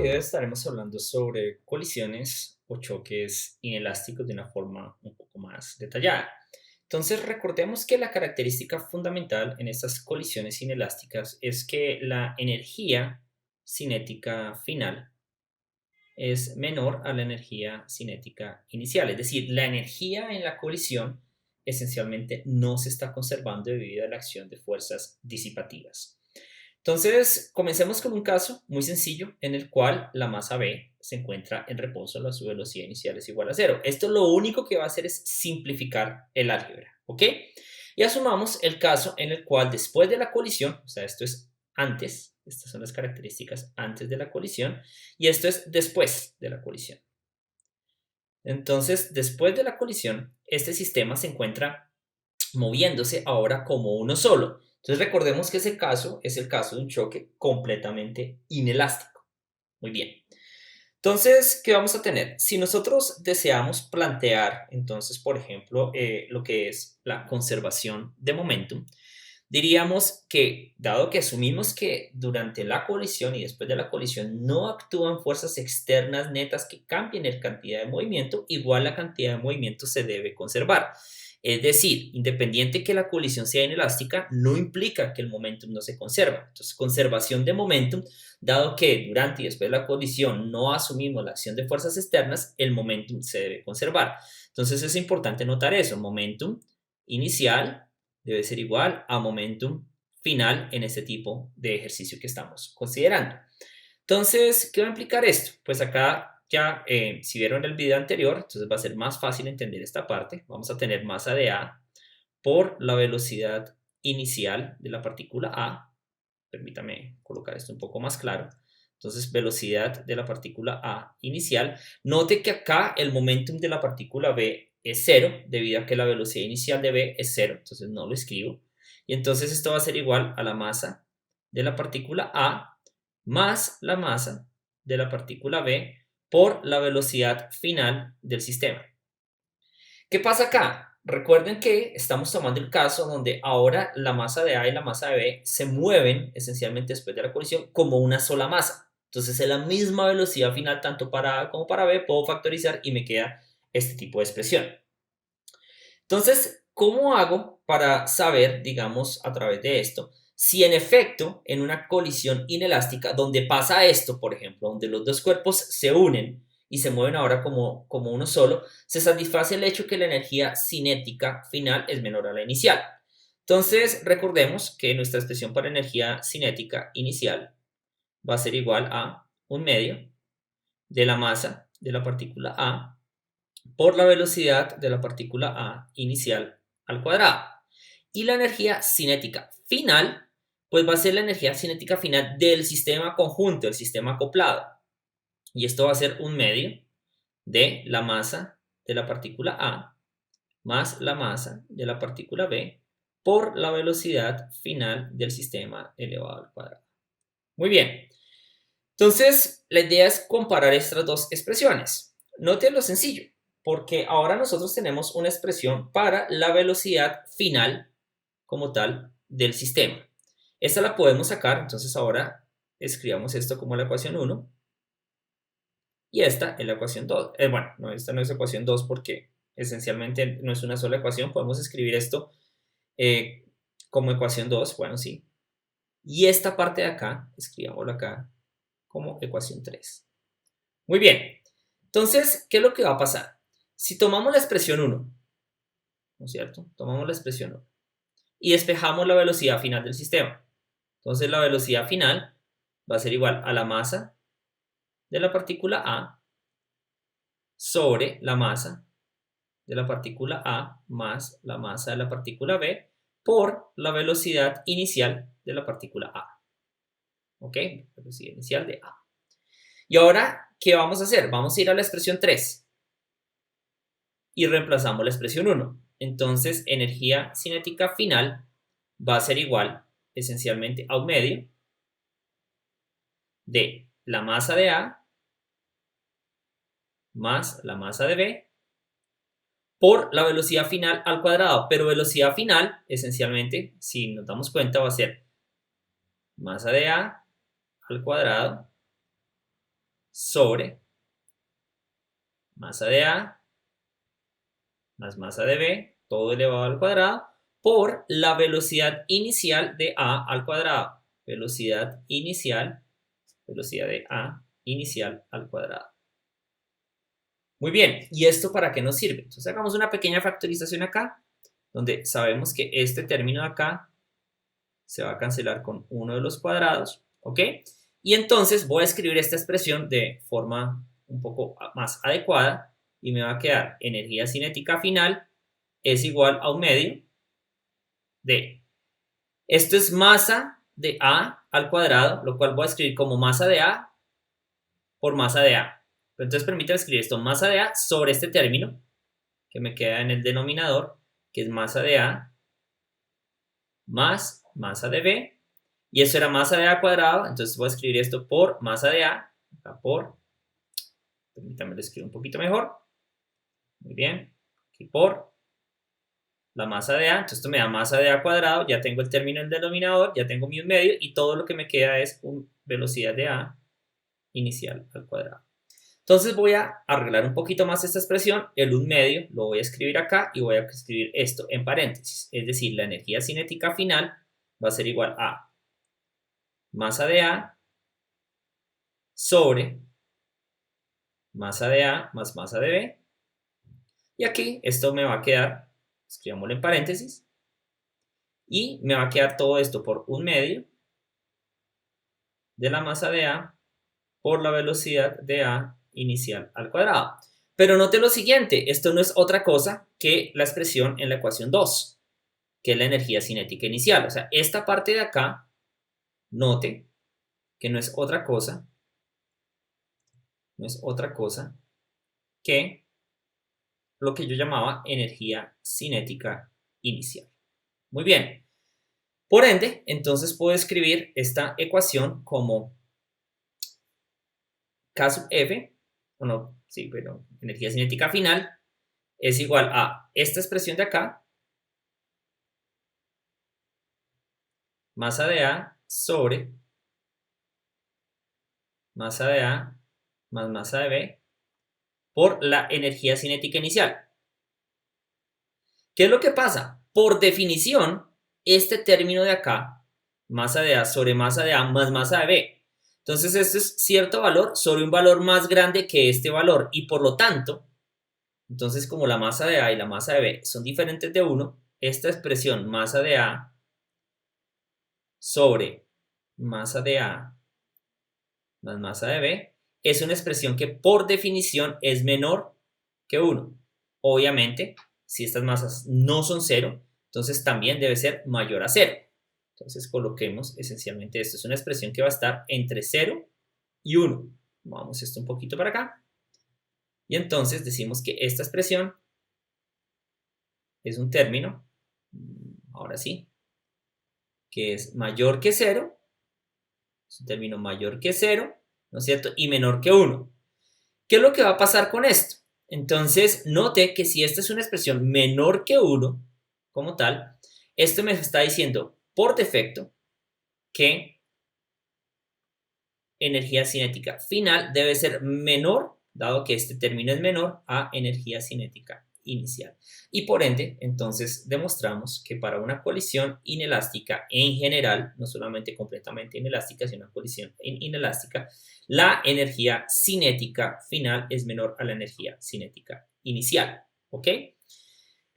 video estaremos hablando sobre colisiones o choques inelásticos de una forma un poco más detallada. Entonces, recordemos que la característica fundamental en estas colisiones inelásticas es que la energía cinética final es menor a la energía cinética inicial. Es decir, la energía en la colisión esencialmente no se está conservando debido a la acción de fuerzas disipativas. Entonces, comencemos con un caso muy sencillo en el cual la masa B se encuentra en reposo, su velocidad inicial es igual a cero. Esto lo único que va a hacer es simplificar el álgebra, ¿ok? Y asumamos el caso en el cual después de la colisión, o sea, esto es antes, estas son las características antes de la colisión, y esto es después de la colisión. Entonces, después de la colisión, este sistema se encuentra moviéndose ahora como uno solo. Entonces recordemos que ese caso es el caso de un choque completamente inelástico. Muy bien. Entonces, ¿qué vamos a tener? Si nosotros deseamos plantear, entonces, por ejemplo, lo que es la conservación de momentum, diríamos que, dado que asumimos que durante la colisión y después de la colisión no actúan fuerzas externas netas que cambien la cantidad de movimiento, igual la cantidad de movimiento se debe conservar. Es decir, independiente que la colisión sea inelástica, no implica que el momentum no se conserva. Entonces, conservación de momentum, dado que durante y después de la colisión no asumimos la acción de fuerzas externas, el momentum se debe conservar. Entonces, es importante notar eso, momentum inicial debe ser igual a momentum final en este tipo de ejercicio que estamos considerando. Entonces, ¿qué va a implicar esto? Pues acá ya, si vieron el video anterior, entonces va a ser más fácil entender esta parte. Vamos a tener masa de A por la velocidad inicial de la partícula A. Permítame colocar esto un poco más claro. Entonces, velocidad de la partícula A inicial. Note que acá el momentum de la partícula B es cero, debido a que la velocidad inicial de B es cero, entonces no lo escribo. Y entonces esto va a ser igual a la masa de la partícula A más la masa de la partícula B por la velocidad final del sistema. ¿Qué pasa acá? Recuerden que estamos tomando el caso donde ahora la masa de A y la masa de B se mueven esencialmente después de la colisión como una sola masa. Entonces es la misma velocidad final tanto para A como para B, puedo factorizar y me queda este tipo de expresión. Entonces, ¿cómo hago para saber, digamos, a través de esto, si en efecto en una colisión inelástica donde pasa esto, por ejemplo, donde los dos cuerpos se unen y se mueven ahora como uno solo, se satisface el hecho que la energía cinética final es menor a la inicial? Entonces, recordemos que nuestra expresión para energía cinética inicial va a ser igual a un medio de la masa de la partícula A por la velocidad de la partícula A inicial al cuadrado. Y la energía cinética final, pues va a ser la energía cinética final del sistema conjunto, el sistema acoplado. Y esto va a ser un medio de la masa de la partícula A más la masa de la partícula B por la velocidad final del sistema elevado al cuadrado. Muy bien. Entonces, la idea es comparar estas dos expresiones. Note lo sencillo, porque ahora nosotros tenemos una expresión para la velocidad final como tal del sistema. Esta la podemos sacar, entonces ahora escribamos esto como la ecuación 1 y esta es la ecuación 2. Bueno, no, esta no es ecuación 2 porque esencialmente no es una sola ecuación, podemos escribir esto eh, como ecuación 2, bueno, sí. Y esta parte de acá, escribámoslo acá como ecuación 3. Muy bien. Entonces, ¿qué es lo que va a pasar? Si tomamos la expresión 1, ¿no es cierto? Tomamos la expresión 1 y despejamos la velocidad final del sistema. Entonces, la velocidad final va a ser igual a la masa de la partícula A sobre la masa de la partícula A más la masa de la partícula B por la velocidad inicial de la partícula A. ¿Ok? Velocidad inicial de A. Y ahora, ¿qué vamos a hacer? Vamos a ir a la expresión 3 y reemplazamos la expresión 1. Entonces, energía cinética final va a ser igual esencialmente a un medio de la masa de A más la masa de B por la velocidad final al cuadrado. Pero velocidad final, esencialmente, si nos damos cuenta, va a ser masa de A al cuadrado sobre masa de A más masa de B, todo elevado al cuadrado, por la velocidad inicial de A al cuadrado. Velocidad de A inicial al cuadrado. Muy bien, ¿y esto para qué nos sirve? Entonces hagamos una pequeña factorización acá, donde sabemos que este término de acá se va a cancelar con uno de los cuadrados, ¿ok? Y entonces voy a escribir esta expresión de forma un poco más adecuada y me va a quedar energía cinética final es igual a un medio de, esto es masa de A al cuadrado, lo cual voy a escribir como masa de A por masa de A. Entonces permítame escribir esto, masa de A sobre este término que me queda en el denominador, que es masa de A más masa de B, y eso era masa de A cuadrado, entonces voy a escribir esto por masa de A, acá por, permítame lo escribo un poquito mejor, muy bien, aquí por la masa de A, entonces esto me da masa de A cuadrado, ya tengo el término en el denominador, ya tengo mi medio, y todo lo que me queda es una velocidad de A inicial al cuadrado. Entonces voy a arreglar un poquito más esta expresión, el 1 medio lo voy a escribir acá y voy a escribir esto en paréntesis, es decir, la energía cinética final va a ser igual a masa de A sobre masa de A más masa de B, y aquí esto me va a quedar, escribámoslo en paréntesis, y me va a quedar todo esto por 1 medio de la masa de A por la velocidad de A inicial al cuadrado. Pero note lo siguiente, esto no es otra cosa que la expresión en la ecuación 2, que es la energía cinética inicial. O sea, esta parte de acá, note que no es otra cosa que lo que yo llamaba energía cinética inicial. Muy bien. Por ende, entonces puedo escribir esta ecuación como K sub F, o no, sí, pero energía cinética final es igual a esta expresión de acá, masa de A sobre masa de A más masa de B por la energía cinética inicial. ¿Qué es lo que pasa? Por definición, este término de acá, masa de A sobre masa de A más masa de B. Entonces, esto es cierto valor sobre un valor más grande que este valor y por lo tanto, entonces como la masa de A y la masa de B son diferentes de 1, esta expresión masa de A sobre masa de A más masa de B es una expresión que por definición es menor que 1. Obviamente, si estas masas no son 0, entonces también debe ser mayor a 0. Entonces coloquemos esencialmente esto. Es una expresión que va a estar entre 0 y 1. Vamos esto un poquito para acá. Y entonces decimos que esta expresión es un término, ahora sí, que es mayor que 0. Es un término mayor que 0, ¿no es cierto? Y menor que 1. ¿Qué es lo que va a pasar con esto? Entonces, note que si esta es una expresión menor que 1, como tal, esto me está diciendo por defecto que energía cinética final debe ser menor, dado que este término es menor, a energía cinética inicial. Y por ende, entonces demostramos que para una colisión inelástica en general, no solamente completamente inelástica, sino una colisión inelástica, la energía cinética final es menor a la energía cinética inicial, ¿ok?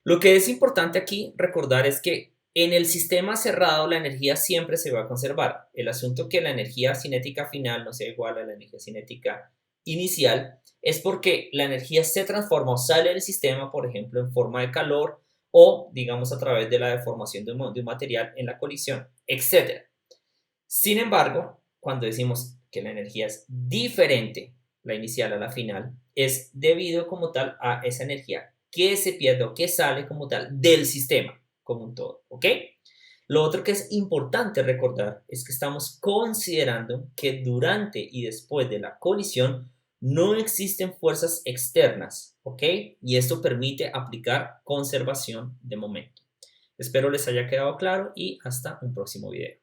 Lo que es importante aquí recordar es que en el sistema cerrado la energía siempre se va a conservar. El asunto que la energía cinética final no sea igual a la energía cinética inicial es porque la energía se transforma o sale del sistema, por ejemplo, en forma de calor o, digamos, a través de la deformación de un material en la colisión, etc. Sin embargo, cuando decimos que la energía es diferente, la inicial a la final, es debido como tal a esa energía que se pierde o que sale como tal del sistema como un todo, ¿ok? Lo otro que es importante recordar es que estamos considerando que durante y después de la colisión no existen fuerzas externas, ¿ok? Y esto permite aplicar conservación de momento. Espero les haya quedado claro y hasta un próximo video.